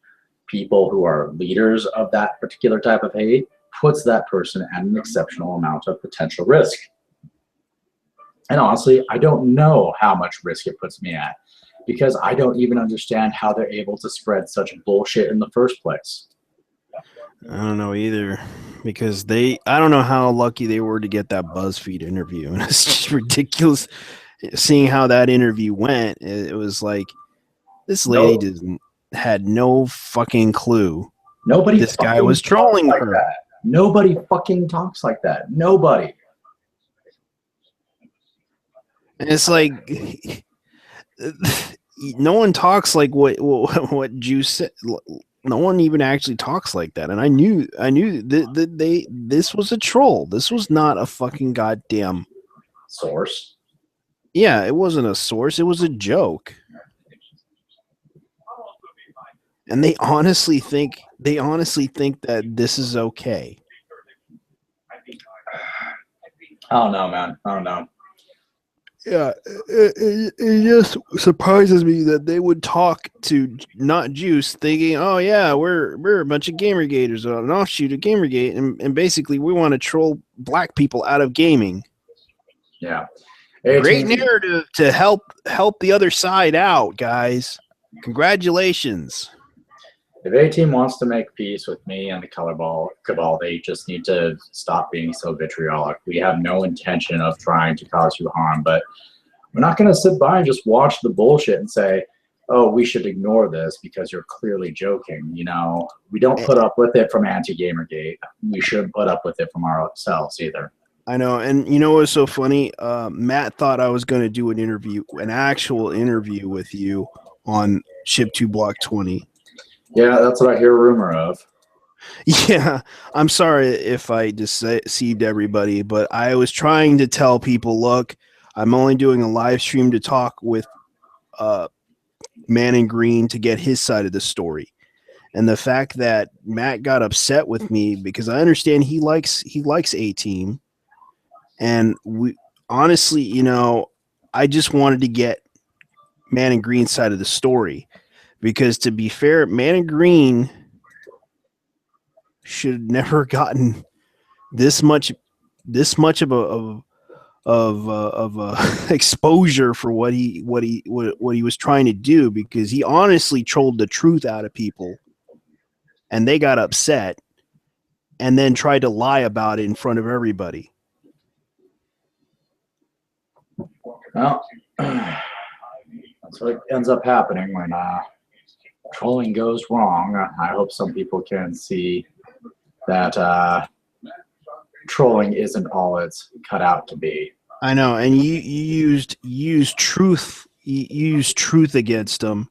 people who are leaders of that particular type of hate puts that person at an exceptional amount of potential risk. And honestly, I don't know how much risk it puts me at, because I don't even understand how they're able to spread such bullshit in the first place. I don't know either, because I don't know how lucky they were to get that BuzzFeed interview. And it's just ridiculous seeing how that interview went. It was like, this lady had no fucking clue. This guy was trolling her. Nobody fucking talks like that. Nobody. And it's like no one talks like what Juice said. No one even actually talks like that. And I knew that this was a troll. This was not a fucking goddamn source. Yeah, it wasn't a source. It was a joke. And they honestly think that this is okay. I don't know, man. I don't know. Yeah, it just surprises me that they would talk to not Juice, thinking, "Oh yeah, we're a bunch of Gamergaters, an offshoot of Gamergate, and basically we want to troll black people out of gaming." Yeah, great narrative to help the other side out, guys. Congratulations. If A-Team wants to make peace with me and the Color Cabal, they just need to stop being so vitriolic. We have no intention of trying to cause you harm, but we're not going to sit by and just watch the bullshit and say, oh, we should ignore this because you're clearly joking. You know, we don't put up with it from Anti-Gamergate. We shouldn't put up with it from ourselves either. I know, and you know what's so funny? Matt thought I was going to do an actual interview with you on Ship 2 Block 20. Yeah, that's what I hear a rumor of. Yeah, I'm sorry if I deceived everybody, but I was trying to tell people, look, I'm only doing a live stream to talk with Man in Green to get his side of the story. And the fact that Matt got upset with me because I understand he likes A-Team, and we honestly, you know, I just wanted to get Man in Green's side of the story because, to be fair, Man in Green should have never gotten this much of exposure for what he was trying to do, because he honestly trolled the truth out of people and they got upset and then tried to lie about it in front of everybody. Well, that's what ends up happening when trolling goes wrong. I hope some people can see that trolling isn't all it's cut out to be. I know, and you used truth against them,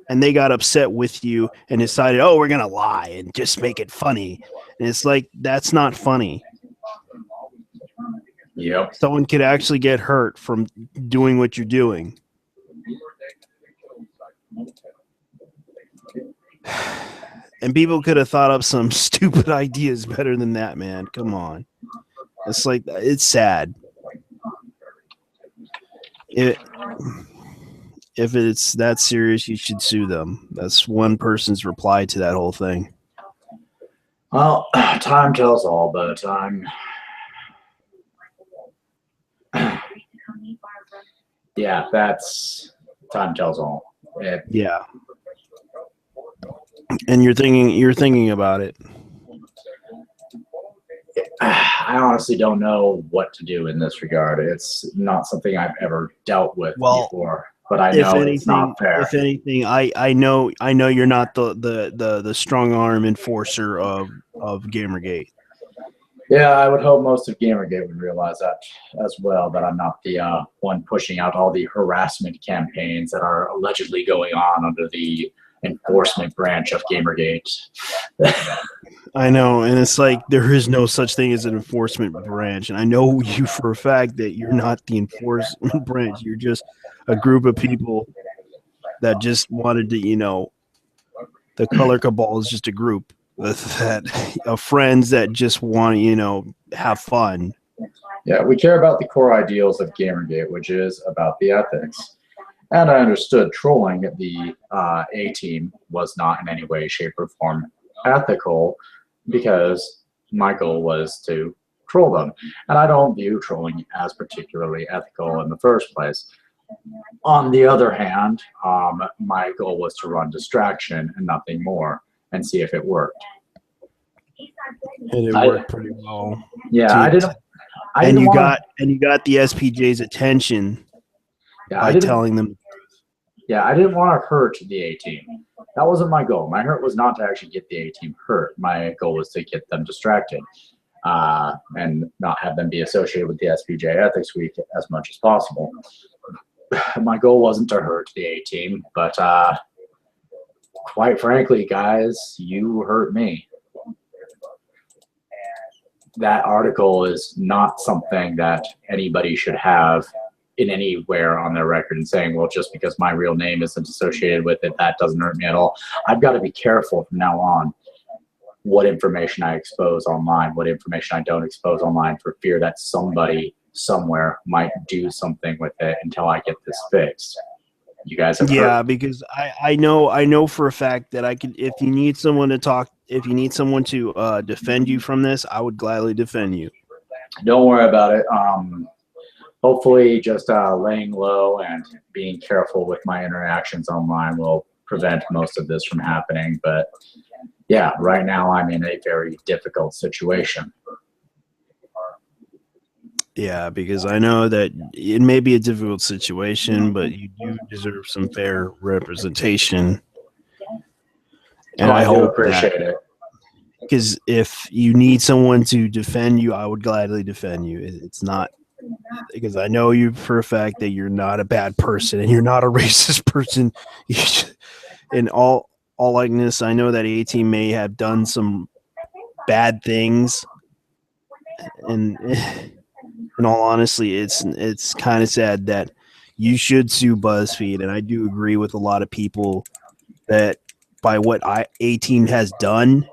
and they got upset with you and decided, oh, we're gonna lie and just make it funny. And it's like, that's not funny. Yep. Someone could actually get hurt from doing what you're doing. And people could have thought up some stupid ideas better than that, man. Come on. It's like, it's sad. If it's that serious, you should sue them. That's one person's reply to that whole thing. Well, time tells all, but yeah, that's time tells all. Yeah. And you're thinking about it. I honestly don't know what to do in this regard. It's not something I've ever dealt with before, but I know it's not fair. If anything, I know you're not the strong arm enforcer of Gamergate. Yeah, I would hope most of Gamergate would realize that as well, that I'm not the one pushing out all the harassment campaigns that are allegedly going on under the enforcement branch of Gamergate. I know, and it's like, there is no such thing as an enforcement branch, and I know you for a fact that you're not the enforcement branch. You're just a group of people that just wanted to, you know, the Color Cabal is just a group of friends that just want to, you know, have fun. Yeah, we care about the core ideals of Gamergate, which is about the ethics. And I understood trolling the A-Team was not in any way, shape, or form ethical, because my goal was to troll them. And I don't view trolling as particularly ethical in the first place. On the other hand, my goal was to run distraction and nothing more, and see if it worked. And it worked pretty well. Yeah, I didn't. And you got the SPJ's attention by telling them. Yeah, I didn't want to hurt the A-Team. That wasn't my goal. My hurt was not to actually get the A-Team hurt. My goal was to get them distracted and not have them be associated with the SPJ Ethics Week as much as possible. My goal wasn't to hurt the A-Team, but quite frankly, guys, you hurt me. That article is not something that anybody should have in anywhere on their record and saying, well, just because my real name isn't associated with it, that doesn't hurt me at all. I've got to be careful from now on what information I expose online, what information I don't expose online, for fear that somebody somewhere might do something with it until I get this fixed. You guys have heard. Because I know for a fact that I could, if you need someone to talk, if you need someone to defend you from this, I would gladly defend you. Don't worry about it. Hopefully just laying low and being careful with my interactions online will prevent most of this from happening. But yeah, right now I'm in a very difficult situation. Yeah, because I know that it may be a difficult situation, but you do deserve some fair representation. And Oh, I I do hope that, appreciate it. because if you need someone to defend you, I would gladly defend you. It's not because I know you for a fact that you're not a bad person and you're not a racist person. In all likeness, I know that A-Team may have done some bad things, and in all honesty, it's kind of sad that you should sue BuzzFeed, and I do agree with a lot of people that by what A-Team has done,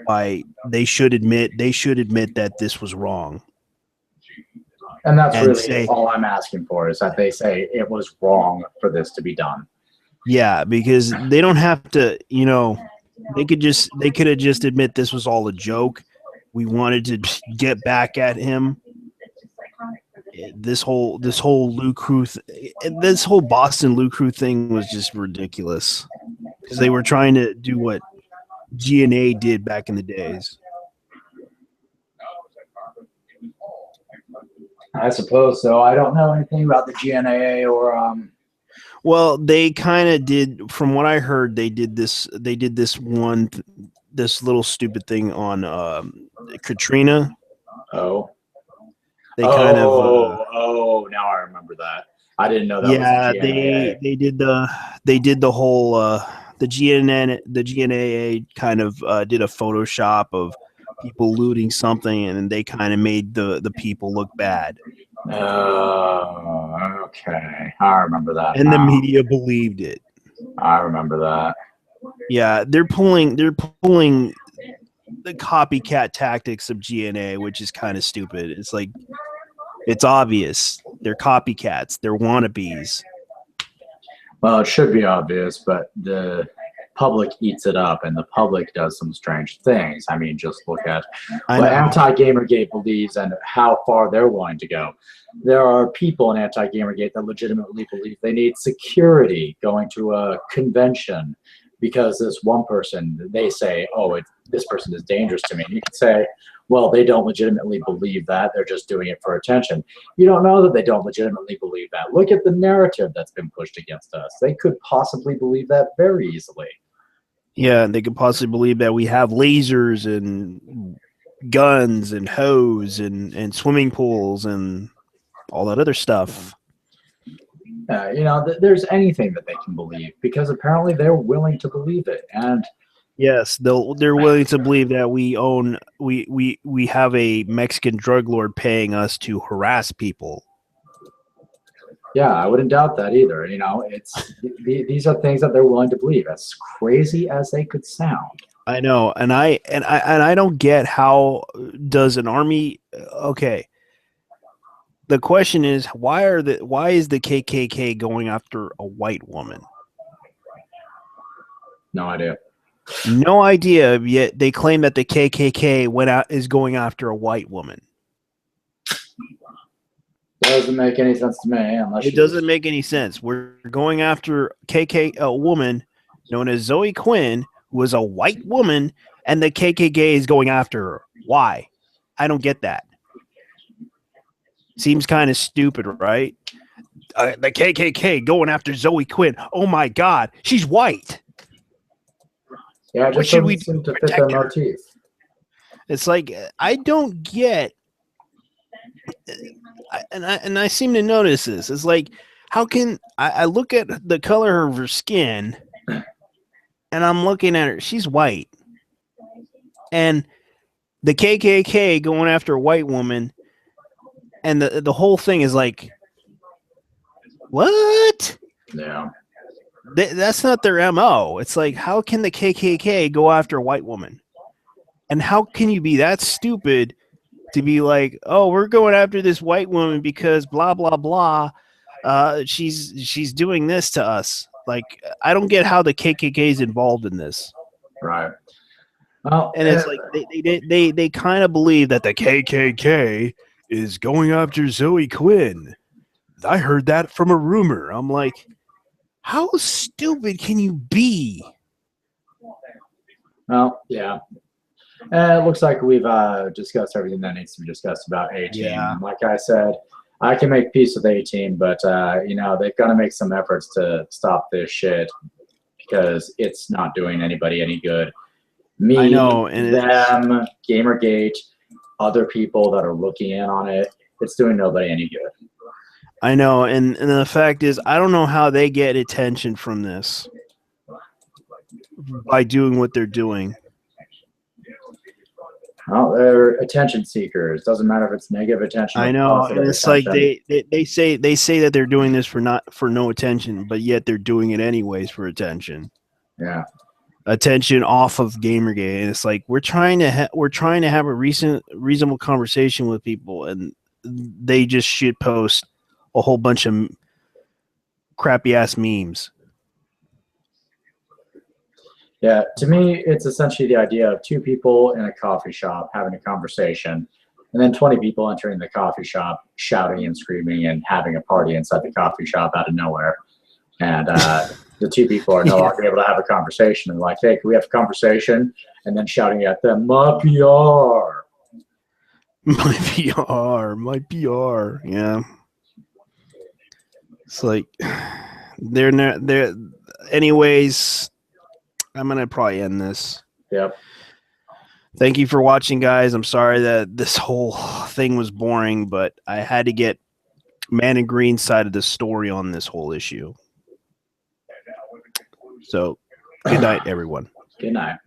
by they should admit that this was wrong And that's and really say, all I'm asking for is that they say it was wrong for this to be done. yeah, because they don't have to, they could have just admit this was all a joke. We wanted to get back at him. This whole Lou Crew, this whole Boston Lou Crew thing was just ridiculous because they were trying to do what GNA did back in the days. I suppose so. I don't know anything about the GNAA or Well, they kind of did. From what I heard, they did this. They did this little stupid thing on Katrina. oh They kind of, now I remember that. I didn't know that was the yeah, GNAA. they did the whole the GNAA kind of did a Photoshop of people looting something, and they kind of made the people look bad, Oh, okay. I remember that and the now. media believed it. I remember that. Yeah, they're pulling the copycat tactics of GNA, which is kind of stupid. It's like it's obvious they're copycats, they're wannabes. Well, it should be obvious, but the public eats it up, and the public does some strange things. I mean, just look at I what know. Anti-Gamergate believes and how far they're willing to go. There are people in Anti-Gamergate that legitimately believe they need security going to a convention because this one person, they say, oh, this person is dangerous to me. And you can say, well, they don't legitimately believe that. They're just doing it for attention. You don't know that they don't legitimately believe that. Look at the narrative that's been pushed against us. They could possibly believe that very easily. Yeah, they could possibly believe that we have lasers and guns and hose and swimming pools and all that other stuff. There's anything that they can believe because apparently they're willing to believe it. And Yes, they're willing to believe that we have a Mexican drug lord paying us to harass people. yeah, I wouldn't doubt that either. These are things that they're willing to believe, as crazy as they could sound. I know, and I don't get how does an army. Okay, the question is why is the KKK going after a white woman? No idea. No idea. Yet they claim that the KKK is going after a white woman. Doesn't make any sense to me unless It doesn't make any sense. We're going after a woman known as Zoe Quinn, who was a white woman, and the KKK is going after her. Why? I don't get that. Seems kind of stupid, right? The KKK going after Zoe Quinn. Oh my God, she's white. Yeah, it What just should we doesn't seem do to to fit their protect her? motif. It's like I don't get, and I seem to notice this. It's like how can I look at the color of her skin, and I'm looking at her. She's white, and the KKK going after a white woman, and the whole thing is like, what? Yeah. That's not their MO. It's like, how can the KKK go after a white woman? And how can you be that stupid to be like, oh, we're going after this white woman because blah blah blah. She's doing this to us. Like, I don't get how the KKK is involved in this. Right. Well, And it's like they kind of believe that the KKK is going after Zoe Quinn. I heard that from a rumor. I'm like, how stupid can you be? well, yeah. And it looks like we've discussed everything that needs to be discussed about A Team. Yeah. Like I said, I can make peace with A Team, but they've got to make some efforts to stop this shit because it's not doing anybody any good. Me, I know, and them, Gamergate, other people that are looking in on it, it's doing nobody any good. I know, and the fact is, I don't know how they get attention from this by doing what they're doing. Well, they're attention seekers. Doesn't matter if it's negative attention or I know, positive and it's attention. like they say that they're doing this for no attention, but yet they're doing it anyways for attention. Yeah. Attention off of Gamergate, and it's like we're trying to have a reasonable conversation with people, and they just shit post a whole bunch of crappy ass memes. Yeah, to me, it's essentially the idea of two people in a coffee shop having a conversation, and then 20 people entering the coffee shop, shouting and screaming and having a party inside the coffee shop out of nowhere. And the two people are no longer able to have a conversation. And like, hey, can we have a conversation? And then shouting at them, my PR. My PR. Yeah. It's like they're not they're. Anyways, I'm gonna probably end this. Yep. Thank you for watching, guys. I'm sorry that this whole thing was boring, but I had to get Man and Green's side of the story on this whole issue. So, good night, everyone. Good night.